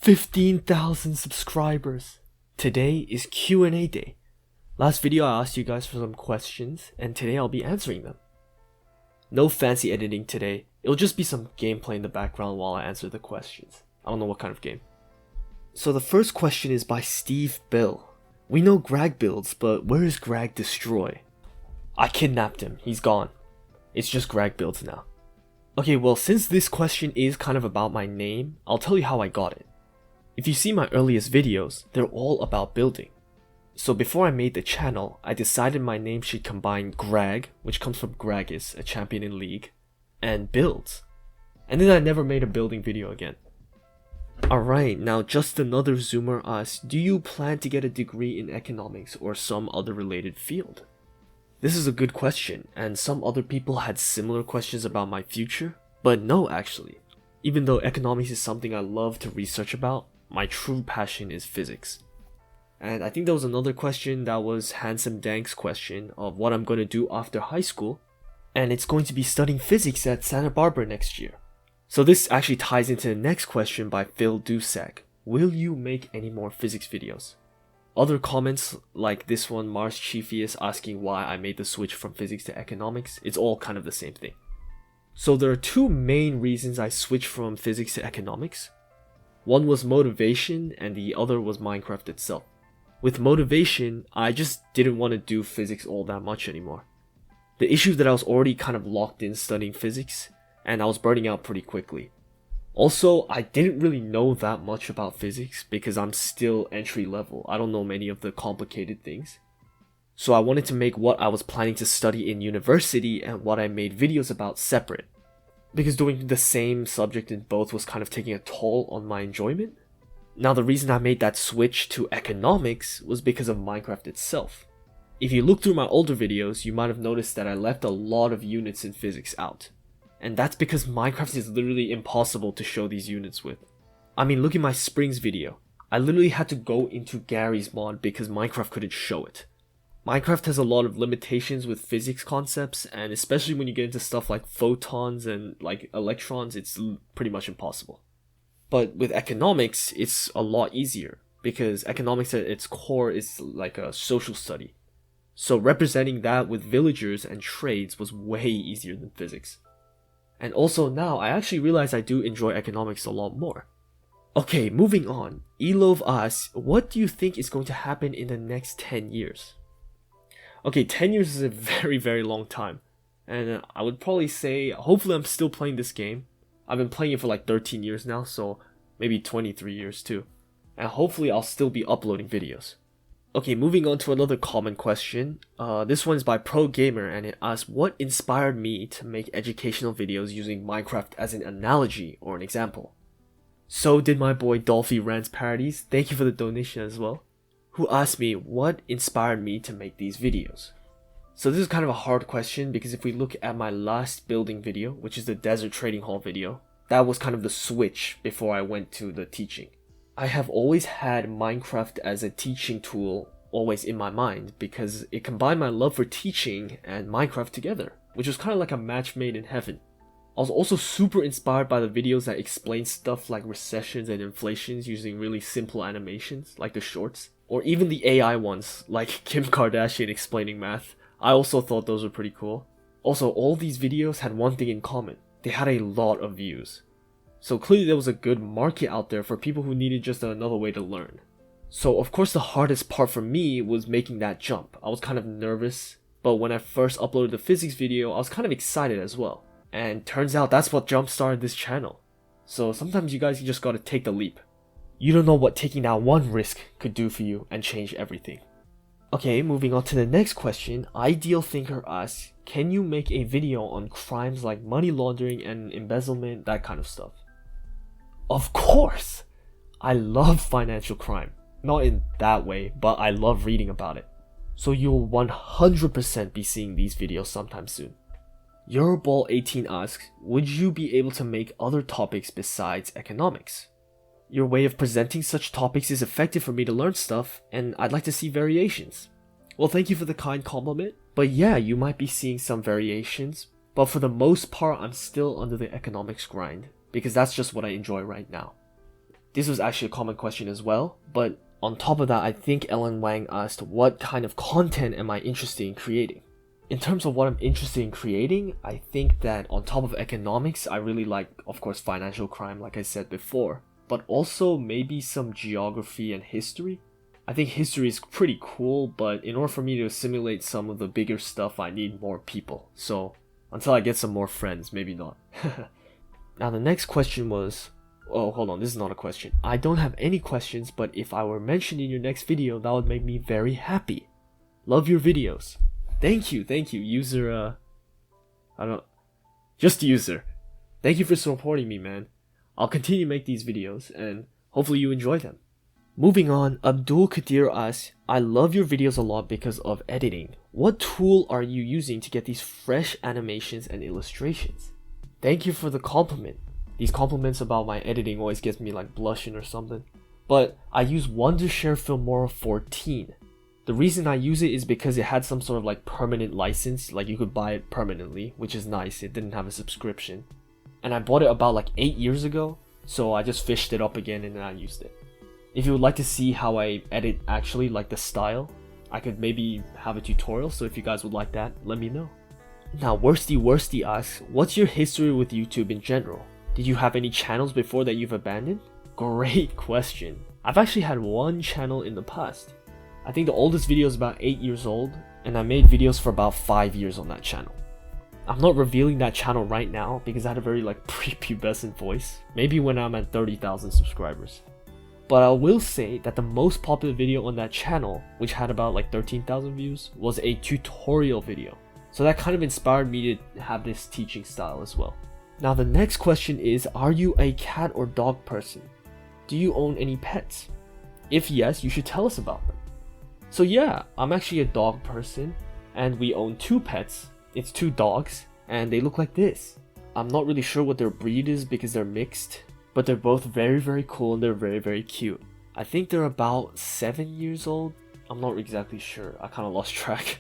15,000 subscribers. Today is Q&A day. Last video I asked you guys for some questions, and today I'll be answering them. No fancy editing today, it'll just be some gameplay in the background while I answer the questions. I don't know what kind of game. So the first question is by Steve Bill. We know Gragbuilds, but where is Grag Destroy? I kidnapped him, he's gone. It's just Gragbuilds now. Okay, well, since this question is kind of about my name, I'll tell you how I got it. If you see my earliest videos, they're all about building. So before I made the channel, I decided my name should combine Grag, which comes from Gragas, a champion in League, and Builds. And then I never made a building video again. Alright, now just another Zoomer asked, do you plan to get a degree in economics or some other related field? This is a good question, and some other people had similar questions about my future, but no actually. Even though economics is something I love to research about, my true passion is physics. And I think there was another question that was Handsome Dank's question of what I'm going to do after high school, and it's going to be studying physics at Santa Barbara next year. So this actually ties into the next question by Phil Dusak. Will you make any more physics videos? Other comments like this one, Mars Chiefius asking why I made the switch from physics to economics, it's all kind of the same thing. So there are two main reasons I switched from physics to economics. One was motivation and the other was Minecraft itself. With motivation, I just didn't want to do physics all that much anymore. The issue that I was already kind of locked in studying physics, and I was burning out pretty quickly. Also, I didn't really know that much about physics because I'm still entry level. I don't know many of the complicated things. So I wanted to make what I was planning to study in university and what I made videos about separate. Because doing the same subject in both was kind of taking a toll on my enjoyment. Now the reason I made that switch to economics was because of Minecraft itself. If you look through my older videos, you might have noticed that I left a lot of units in physics out. And that's because Minecraft is literally impossible to show these units with. I mean, look at my Springs video. I literally had to go into Gary's mod because Minecraft couldn't show it. Minecraft has a lot of limitations with physics concepts, and especially when you get into stuff like photons and like electrons, it's pretty much impossible. But with economics, it's a lot easier because economics at its core is like a social study. So representing that with villagers and trades was way easier than physics. And also now, I actually realize I do enjoy economics a lot more. Okay, moving on. Elov asks, what do you think is going to happen in the next 10 years? Okay, 10 years is a very, very long time. And I would probably say, hopefully I'm still playing this game. I've been playing it for like 13 years now, so maybe 23 years too. And hopefully I'll still be uploading videos. Okay, moving on to another common question. This one is by Pro Gamer, and it asks, what inspired me to make educational videos using Minecraft as an analogy or an example? So did my boy Dolphy Rants Parodies, thank you for the donation as well, who asked me what inspired me to make these videos. So this is kind of a hard question because if we look at my last building video, which is the Desert Trading Hall video, that was kind of the switch before I went to the teaching. I have always had Minecraft as a teaching tool always in my mind because it combined my love for teaching and Minecraft together, which was kind of like a match made in heaven. I was also super inspired by the videos that explain stuff like recessions and inflations using really simple animations like the shorts, or even the AI ones like Kim Kardashian explaining math. I also thought those were pretty cool. Also, all these videos had one thing in common. They had a lot of views. So clearly there was a good market out there for people who needed just another way to learn. So of course the hardest part for me was making that jump. I was kind of nervous, but when I first uploaded the physics video, I was kind of excited as well. And turns out that's what jump-started this channel. So sometimes you guys just gotta take the leap. You don't know what taking that one risk could do for you and change everything. Okay, moving on to the next question. Ideal Thinker asks, can you make a video on crimes like money laundering and embezzlement, that kind of stuff? Of course! I love financial crime. Not in that way, but I love reading about it. So you'll 100% be seeing these videos sometime soon. Euroball18 asks, would you be able to make other topics besides economics? Your way of presenting such topics is effective for me to learn stuff, and I'd like to see variations. Well, thank you for the kind compliment, but yeah, you might be seeing some variations, but for the most part, I'm still under the economics grind, because that's just what I enjoy right now. This was actually a common question as well, but on top of that, I think Ellen Wang asked what kind of content am I interested in creating. In terms of what I'm interested in creating, I think that on top of economics, I really like, of course, financial crime, like I said before, but also maybe some geography and history. I think history is pretty cool, but in order for me to assimilate some of the bigger stuff, I need more people. So until I get some more friends, maybe not. Now the next question was, oh, hold on, this is not a question. I don't have any questions, but if I were mentioned in your next video, that would make me very happy. Love your videos. Thank you, user, just user. Thank you for supporting me, man. I'll continue to make these videos, and hopefully you enjoy them. Moving on, Abdul Kadir asks, I love your videos a lot because of editing. What tool are you using to get these fresh animations and illustrations? Thank you for the compliment. These compliments about my editing always gets me like blushing or something. But I use Wondershare Filmora 14. The reason I use it is because it had some sort of like permanent license, like you could buy it permanently, which is nice. It didn't have a subscription. And I bought it about like 8 years ago, so I just fished it up again and then I used it. If you would like to see how I edit actually, like the style, I could maybe have a tutorial, so if you guys would like that, let me know. Now Worsty asks, what's your history with YouTube in general? Did you have any channels before that you've abandoned? Great question. I've actually had one channel in the past. I think the oldest video is about 8 years old, and I made videos for about 5 years on that channel. I'm not revealing that channel right now because I had a very like prepubescent voice. Maybe when I'm at 30,000 subscribers. But I will say that the most popular video on that channel, which had about like 13,000 views, was a tutorial video. So that kind of inspired me to have this teaching style as well. Now the next question is, are you a cat or dog person? Do you own any pets? If yes, you should tell us about them. So yeah, I'm actually a dog person, and we own 2 pets. It's 2 dogs, and they look like this. I'm not really sure what their breed is because they're mixed, but they're both very, very cool and they're very, very cute. I think they're about 7 years old. I'm not exactly sure. I kind of lost track.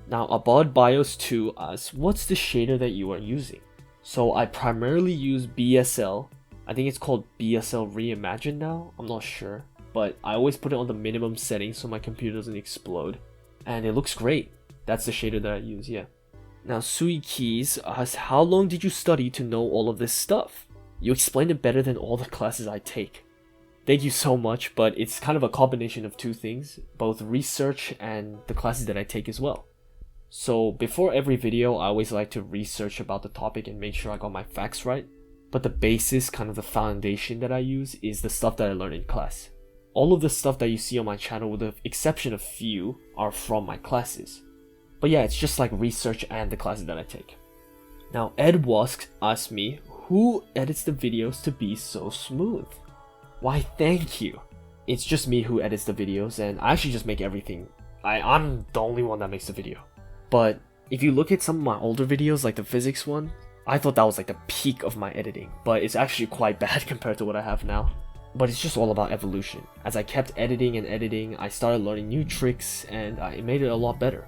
Now, Abad Bios 2 asks, what's the shader that you are using? So I primarily use BSL. I think it's called BSL Reimagined now. I'm not sure. But I always put it on the minimum setting so my computer doesn't explode. And it looks great. That's the shader that I use, yeah. Now Sui Keys asks, how long did you study to know all of this stuff? You explained it better than all the classes I take. Thank you so much, but it's kind of a combination of 2 things, both research and the classes that I take as well. So before every video, I always like to research about the topic and make sure I got my facts right. But the basis, kind of the foundation that I use, is the stuff that I learned in class. All of the stuff that you see on my channel, with the exception of few, are from my classes. But yeah, it's just like research and the classes that I take. Now Ed Wask asked me, who edits the videos to be so smooth? Why, thank you. It's just me who edits the videos, and I actually just make everything. I'm the only one that makes the video. But if you look at some of my older videos, like the physics one, I thought that was like the peak of my editing, but it's actually quite bad compared to what I have now. But it's just all about evolution. As I kept editing and editing, I started learning new tricks, and I made it a lot better.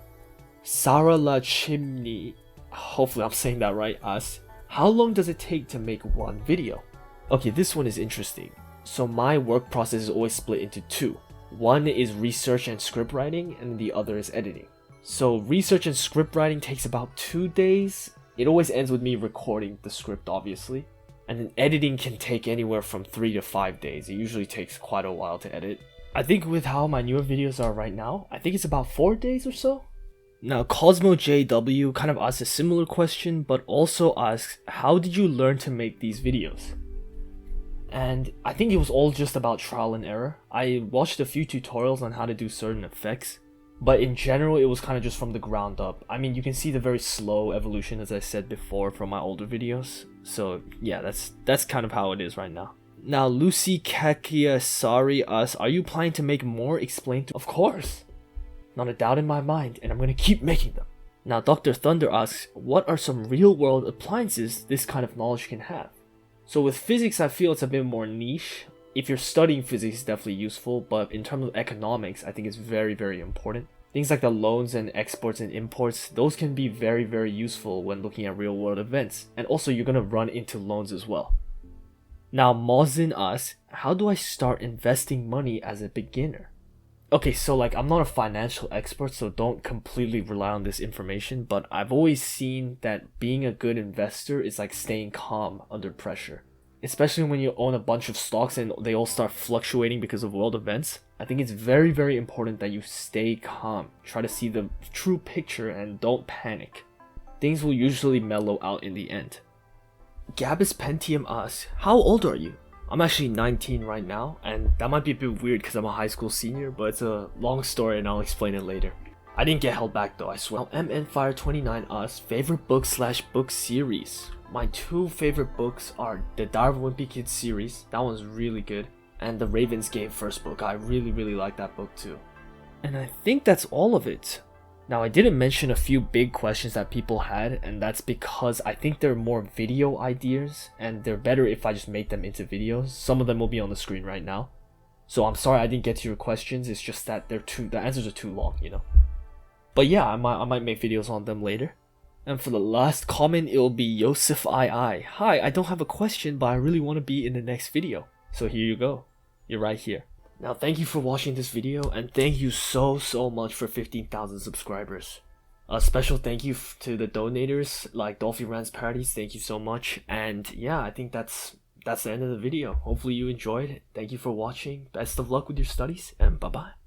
Sarah La Chimney, hopefully I'm saying that right, asks, how long does it take to make one video? Okay, this one is interesting. So my work process is always split into 2. One is research and script writing, and the other is editing. So research and script writing takes about 2 days. It always ends with me recording the script, obviously. And then editing can take anywhere from 3 to 5 days. It usually takes quite a while to edit. I think with how my newer videos are right now, I think it's about 4 days or so. Now Cosmo JW kind of asks a similar question, but also asks, how did you learn to make these videos? And I think it was all just about trial and error. I watched a few tutorials on how to do certain effects, but in general it was kind of just from the ground up. I mean, you can see the very slow evolution, as I said before, from my older videos. So yeah, that's kind of how it is right now. Now Lucy Kakiasari asks, are you planning to make more Explain to? Of course! Not a doubt in my mind, and I'm gonna keep making them. Now Dr. Thunder asks, what are some real world appliances this kind of knowledge can have? So with physics, I feel it's a bit more niche. If you're studying physics, it's definitely useful, but in terms of economics, I think it's very, very important. Things like the loans and exports and imports, those can be very, very useful when looking at real world events. And also you're gonna run into loans as well. Now Mozin asks, how do I start investing money as a beginner? Okay, so like I'm not a financial expert, so don't completely rely on this information, but I've always seen that being a good investor is like staying calm under pressure. Especially when you own a bunch of stocks and they all start fluctuating because of world events. I think it's very, very important that you stay calm. Try to see the true picture and don't panic. Things will usually mellow out in the end. Gabis Pentium asks, how old are you? I'm actually 19 right now, and that might be a bit weird because I'm a high school senior, but it's a long story and I'll explain it later. I didn't get held back though, I swear. Now MNFire29 asks, favorite book/book series? My two favorite books are the Diary of a Wimpy Kid series, that one's really good, and the Raven's Game first book. I really like that book too. And I think that's all of it. Now I didn't mention a few big questions that people had, and that's because I think they're more video ideas and they're better if I just make them into videos. Some of them will be on the screen right now. So I'm sorry I didn't get to your questions, it's just that the answers are too long, you know. But yeah, I might make videos on them later. And for the last comment, it'll be Yosef II. Hi, I don't have a question, but I really want to be in the next video. So here you go. You're right here. Now thank you for watching this video, and thank you so much for 15,000 subscribers. A special thank you to the donators like Dolphy Rans Parodies, thank you so much. And yeah, I think that's the end of the video. Hopefully you enjoyed. Thank you for watching. Best of luck with your studies, and bye bye.